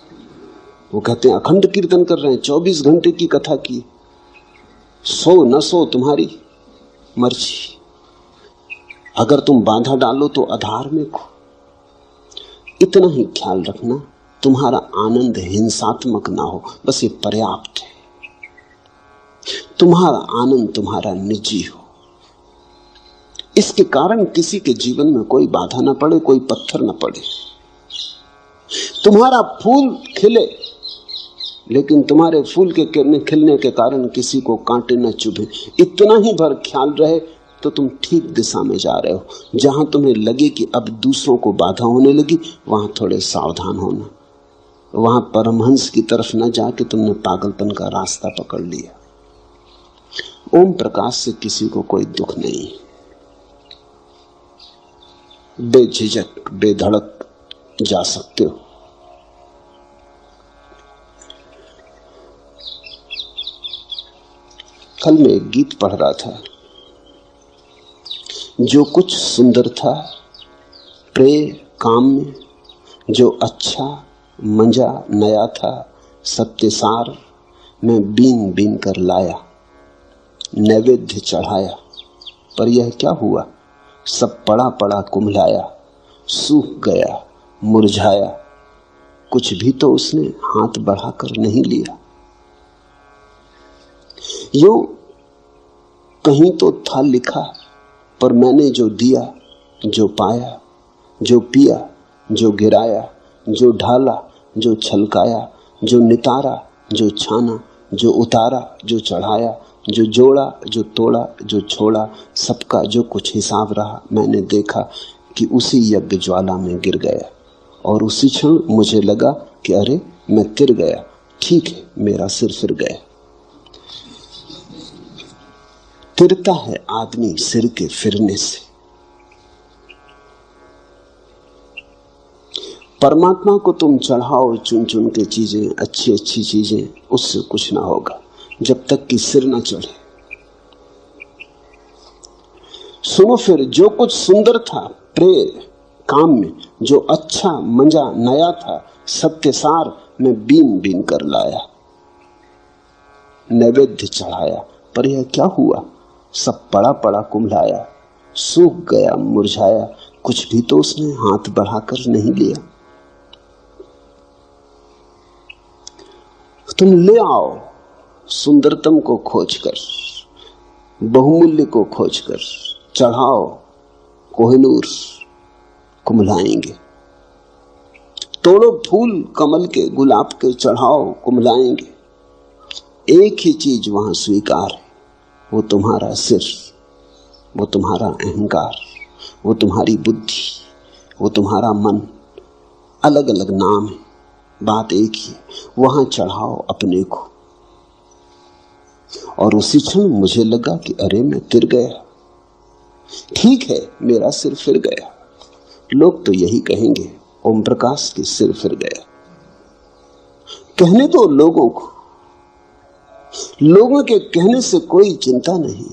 वो कहते हैं अखंड कीर्तन कर रहे हैं, 24 घंटे की कथा की। सो न सो तुम्हारी मर्जी। अगर तुम बाधा डालो तो अधार्मिक हो। इतना ही ख्याल रखना, तुम्हारा आनंद हिंसात्मक ना हो, बस ये पर्याप्त है। तुम्हारा आनंद तुम्हारा निजी हो, इसके कारण किसी के जीवन में कोई बाधा ना पड़े, कोई पत्थर ना पड़े। तुम्हारा फूल खिले, लेकिन तुम्हारे फूल के खिलने के कारण किसी को कांटे न चुभे। इतना ही भर ख्याल रहे तो तुम ठीक दिशा में जा रहे हो। जहां तुम्हें लगे कि अब दूसरों को बाधा होने लगी, वहां थोड़े सावधान होना। वहां परमहंस की तरफ न जाके तुमने पागलपन का रास्ता पकड़ लिया। ओम प्रकाश से किसी को कोई दुख नहीं। बेझिझक बेधड़क जा सकते हो। कल मैं एक गीत पढ़ रहा था। जो कुछ सुंदर था प्रेम काम में, जो अच्छा मंजा नया था सत्यसार, मैं बीन बीन कर लाया नैवेद्य चढ़ाया। पर यह क्या हुआ, सब पड़ा पड़ा कुम्हलाया, सूख गया मुरझाया, कुछ भी तो उसने हाथ बढ़ाकर नहीं लिया। यूं कहीं तो था लिखा, पर मैंने जो दिया, जो पाया, जो पिया, जो गिराया, जो ढाला, जो छलकाया, जो नितारा, जो छाना, जो उतारा, जो चढ़ाया, जो जोड़ा, जो तोड़ा, जो छोड़ा, सबका जो कुछ हिसाब रहा, मैंने देखा कि उसी यज्ञ ज्वाला में गिर गया। और उसी क्षण मुझे लगा कि अरे मैं तिर गया, ठीक है, मेरा सिर फिर गया। तिरता है आदमी सिर के फिरने से। परमात्मा को तुम चढ़ाओ चुन चुन के चीजें, अच्छी अच्छी चीजें, उससे कुछ ना होगा जब तक कि सिर ना चढ़े। सुनो, फिर जो कुछ सुंदर था प्रेम काम में, जो अच्छा मंजा नया था, सत्य सार में बीन बीन कर लाया, नैवेद्य चढ़ाया। पर यह क्या हुआ, सब पड़ा पड़ा कुम्हलाया, सूख गया मुरझाया, कुछ भी तो उसने हाथ बढ़ाकर नहीं लिया। तुम ले आओ सुंदरतम को खोजकर, बहुमूल्य को खोजकर, चढ़ाओ कोहिनूर, कुम्हलाएंगे। तोड़ो फूल कमल के, गुलाब के, चढ़ाओ कुम्हलाएंगे। एक ही चीज वहां स्वीकार है, वो तुम्हारा सिर, वो तुम्हारा अहंकार, वो तुम्हारी बुद्धि, वो तुम्हारा मन। अलग अलग नाम है, बात एक ही है। वहां चढ़ाओ अपने को। और उसी क्षण मुझे लगा कि अरे मैं तिर गया, ठीक है, मेरा सिर फिर गया। लोग तो यही कहेंगे, ओम प्रकाश के सिर फिर गया। कहने दो लोगों को, लोगों के कहने से कोई चिंता नहीं।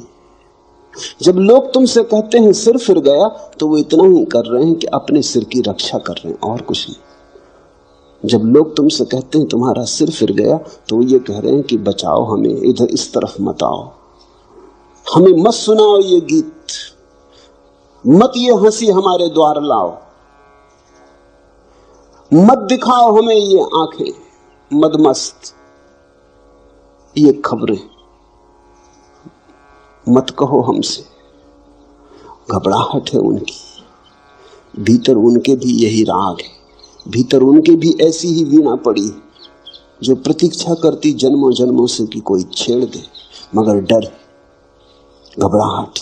जब लोग तुमसे कहते हैं सिर फिर गया, तो वो इतना ही कर रहे हैं कि अपने सिर की रक्षा कर रहे हैं, और कुछ नहीं। जब लोग तुमसे कहते हैं तुम्हारा सिर फिर गया, तो वो ये कह रहे हैं कि बचाओ हमें, इधर इस तरफ मत आओ, हमें मत सुनाओ ये गीत, मत ये हंसी हमारे द्वार लाओ, मत दिखाओ हमें ये आंखें मदमस्त, ये खबरें, मत कहो हमसे। घबराहट है उनकी, भीतर उनके भी यही राग है, भीतर उनके भी ऐसी ही वीणा पड़ी जो प्रतीक्षा करती जन्मों जन्मों से कि कोई छेड़ दे, मगर डर, घबराहट।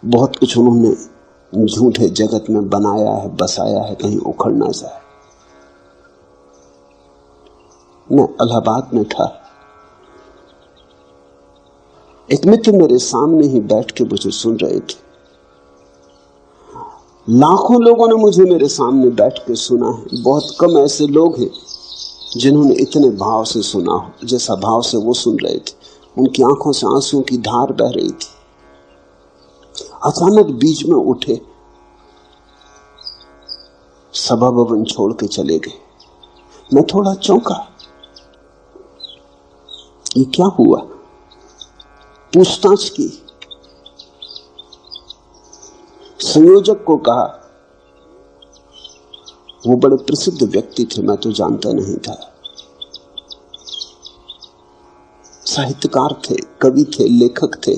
बहुत कुछ उन्होंने झूठे जगत में बनाया है, बसाया है, कहीं उखड़ ना जाए। मैं इलाहाबाद में था, एक मित्र मेरे सामने ही बैठ के मुझे सुन रहे थे। लाखों लोगों ने मुझे मेरे सामने बैठ के सुना है, बहुत कम ऐसे लोग हैं जिन्होंने इतने भाव से सुना हो जैसा भाव से वो सुन रहे थे। उनकी आंखों से आंसुओं की धार बह रही थी। अचानक बीच में उठे, सभा भवन छोड़ के चले गए। मैं थोड़ा चौंका, ये क्या हुआ? पूछताछ की, संयोजक को कहा, वो बड़े प्रसिद्ध व्यक्ति थे, मैं तो जानता नहीं था। साहित्यकार थे, कवि थे, लेखक थे।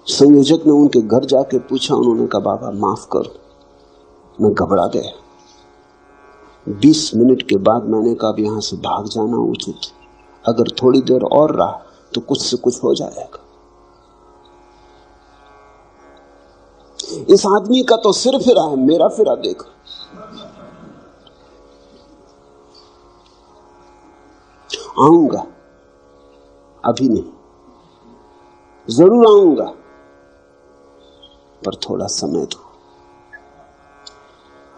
संयोजक ने उनके घर जाके पूछा, उन्होंने कहा बाबा माफ करो, मैं घबरा गया। 20 मिनट के बाद मैंने कहा अब यहां से भाग जाना उचित, अगर थोड़ी देर और रहा तो कुछ से कुछ हो जाएगा। इस आदमी का तो सिर फिरा है, मेरा फिरा देखो। आऊंगा, अभी नहीं, जरूर आऊंगा, पर थोड़ा समय दो।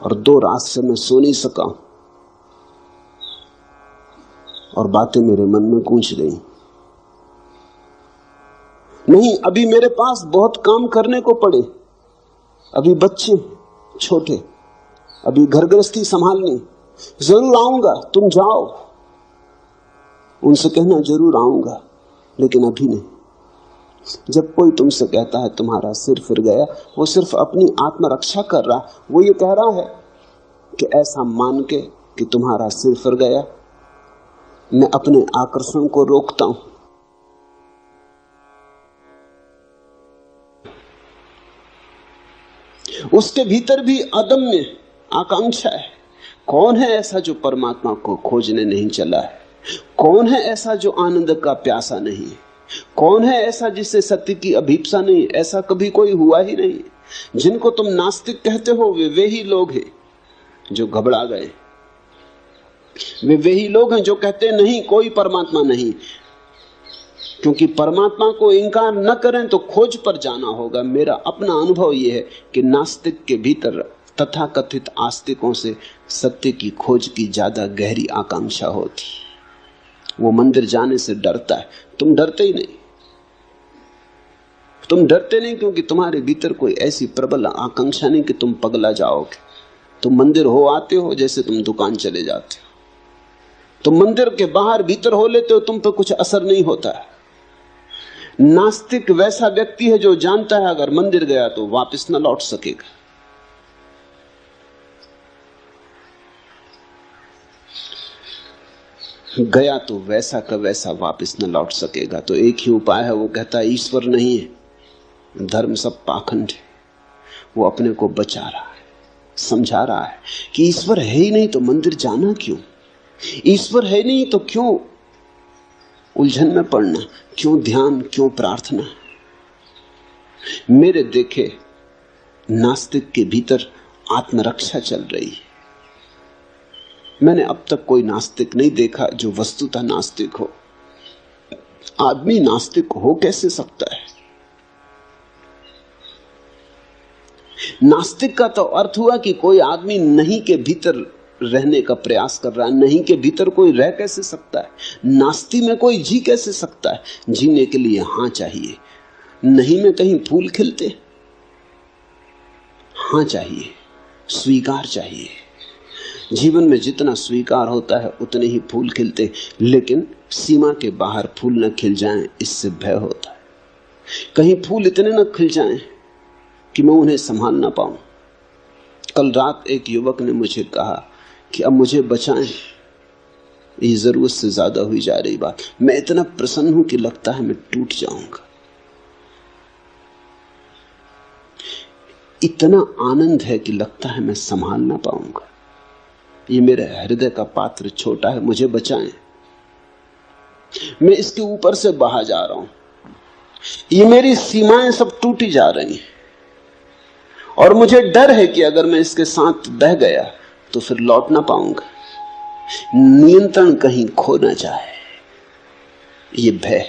और 2 रात से मैं सो नहीं सका हूं और बातें मेरे मन में गूंज रही। नहीं, अभी मेरे पास बहुत काम करने को पड़े, अभी बच्चे छोटे, अभी घर गृहस्थी संभालनी। जरूर आऊंगा, तुम जाओ, उनसे कहना जरूर आऊंगा, लेकिन अभी नहीं। जब कोई तुमसे कहता है तुम्हारा सिर फिर गया, वो सिर्फ अपनी आत्मरक्षा कर रहा, वो ये कह रहा है कि ऐसा मान के कि तुम्हारा सिर फिर गया, मैं अपने आकर्षण को रोकता हूं। उसके भीतर भी अदम्य आकांक्षा है। कौन है ऐसा जो परमात्मा को खोजने नहीं चला है? कौन है ऐसा जो आनंद का प्यासा नहीं है? कौन है ऐसा जिसे सत्य की अभीप्सा नहीं? ऐसा कभी कोई हुआ ही नहीं। जिनको तुम नास्तिक कहते हो वे ही लोग हैं जो घबरा गए। वे ही लोग हैं जो कहते हैं नहीं, कोई परमात्मा नहीं। क्योंकि परमात्मा को इंकार न करें तो खोज पर जाना होगा। मेरा अपना अनुभव यह है कि नास्तिक के भीतर तथाकथित आस्तिकों से सत्य की खोज की ज्यादा गहरी आकांक्षा होती। वो मंदिर जाने से डरता है। तुम डरते ही नहीं। तुम डरते नहीं क्योंकि तुम्हारे भीतर कोई ऐसी प्रबल आकांक्षा नहीं कि तुम पगला जाओगे। तुम मंदिर हो आते हो जैसे तुम दुकान चले जाते हो। तुम मंदिर के बाहर भीतर हो लेते हो, तुम पर कुछ असर नहीं होता है। नास्तिक वैसा व्यक्ति है जो जानता है अगर मंदिर गया तो वापस न लौट सकेगा। गया तो वैसा का वैसा वापस न लौट सकेगा। तो एक ही उपाय है, वो कहता है ईश्वर नहीं है, धर्म सब पाखंड है। वो अपने को बचा रहा है, समझा रहा है कि ईश्वर है ही नहीं तो मंदिर जाना क्यों? ईश्वर है नहीं तो क्यों उलझन में पड़ना, क्यों ध्यान, क्यों प्रार्थना? मेरे देखे नास्तिक के भीतर आत्मरक्षा चल रही है। मैंने अब तक कोई नास्तिक नहीं देखा जो वस्तुतः नास्तिक हो। आदमी नास्तिक हो कैसे सकता है? नास्तिक का तो अर्थ हुआ कि कोई आदमी नहीं के भीतर रहने का प्रयास कर रहा है। नहीं के भीतर कोई रह कैसे सकता है? नास्ति में कोई जी कैसे सकता है? जीने के लिए हां चाहिए। नहीं में कहीं फूल खिलते? हां चाहिए, स्वीकार चाहिए। जीवन में जितना स्वीकार होता है उतने ही फूल खिलते, लेकिन सीमा के बाहर फूल न खिल जाएं इससे भय होता है। कहीं फूल इतने न खिल जाएं कि मैं उन्हें संभाल ना पाऊं। कल रात एक युवक ने मुझे कहा कि अब मुझे बचाएं, ये जरूरत से ज्यादा हुई जा रही बात। मैं इतना प्रसन्न हूं कि लगता है मैं टूट जाऊंगा। इतना आनंद है कि लगता है मैं संभाल ना पाऊंगा। ये मेरे हृदय का पात्र छोटा है, मुझे बचाएं। मैं इसके ऊपर से बहा जा रहा हूं। ये मेरी सीमाएं सब टूटी जा रही हैं और मुझे डर है कि अगर मैं इसके साथ बह गया तो फिर लौट ना पाऊंगा। नियंत्रण कहीं खो ना जाए, ये भय।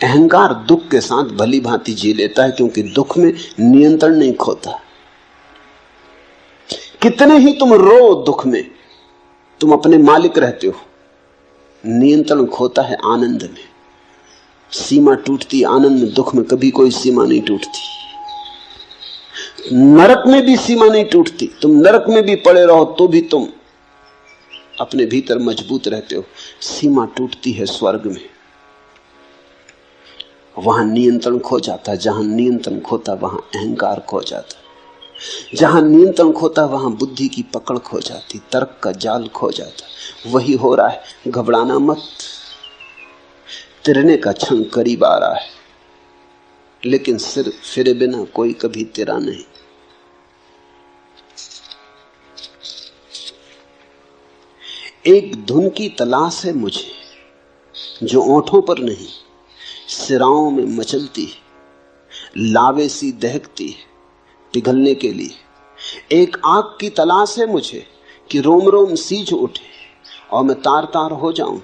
अहंकार दुख के साथ भली भांति जी लेता है क्योंकि दुख में नियंत्रण नहीं खोता। कितने ही तुम रो दुख में, तुम अपने मालिक रहते हो। नियंत्रण खोता है आनंद में। सीमा टूटती आनंद में, दुख में कभी कोई सीमा नहीं टूटती। नरक में भी सीमा नहीं टूटती। तुम नरक में भी पड़े रहो तो भी तुम अपने भीतर मजबूत रहते हो। सीमा टूटती है स्वर्ग में, वहां नियंत्रण खो जाता है। जहां नियंत्रण खोता वहां अहंकार खो जाता है। जहां नियंत्रण खोता वहां बुद्धि की पकड़ खो जाती, तर्क का जाल खो जाता। वही हो रहा है। घबराना मत, तिरने का क्षण करीब आ रहा है, लेकिन सिर फिरे बिना कोई कभी तिरा नहीं। एक धुन की तलाश है मुझे जो ओंठों पर नहीं, सिराओं में मचलती है, लावे सी दहकती है पिघलने के लिए। एक आग की तलाश है मुझे कि रोम रोम सीज उठे और मैं तार तार हो जाऊं।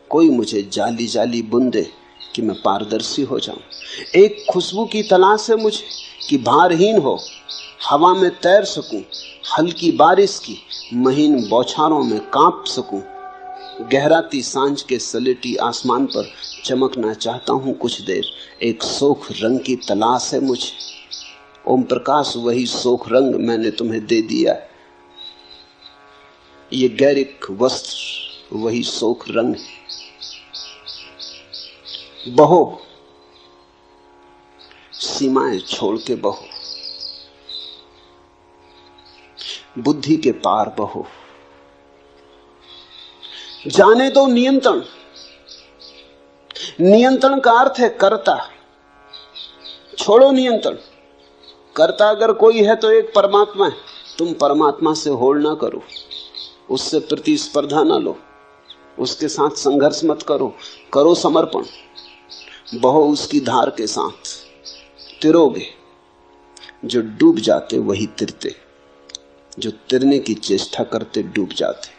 कोई मुझे जाली जाली बुंदे कि मैं पारदर्शी हो जाऊं। एक खुशबू की तलाश है मुझे कि भारहीन हो, हवा में तैर सकूं, हल्की बारिश की महीन बौछारों में कांप सकूं। गहराती सांझ के सलेटी आसमान पर चमकना चाहता हूं कुछ देर। एक सोख रंग की तलाश है मुझे। ओम प्रकाश, वही सोख रंग मैंने तुम्हें दे दिया। ये गैरिक वस्त्र वही सोख रंग है। बहो, सीमाएं छोड़ के बहो, बुद्धि के पार बहो। जाने दो नियंत्रण। नियंत्रण का अर्थ है कर्ता। छोड़ो नियंत्रण। कर्ता अगर कोई है तो एक परमात्मा है। तुम परमात्मा से होड़ ना करो, उससे प्रतिस्पर्धा ना लो। उसके साथ संघर्ष मत करो, करो समर्पण, बहो उसकी धार के साथ, तिरोगे। जो डूब जाते वही तिरते, जो तिरने की चेष्टा करते डूब जाते।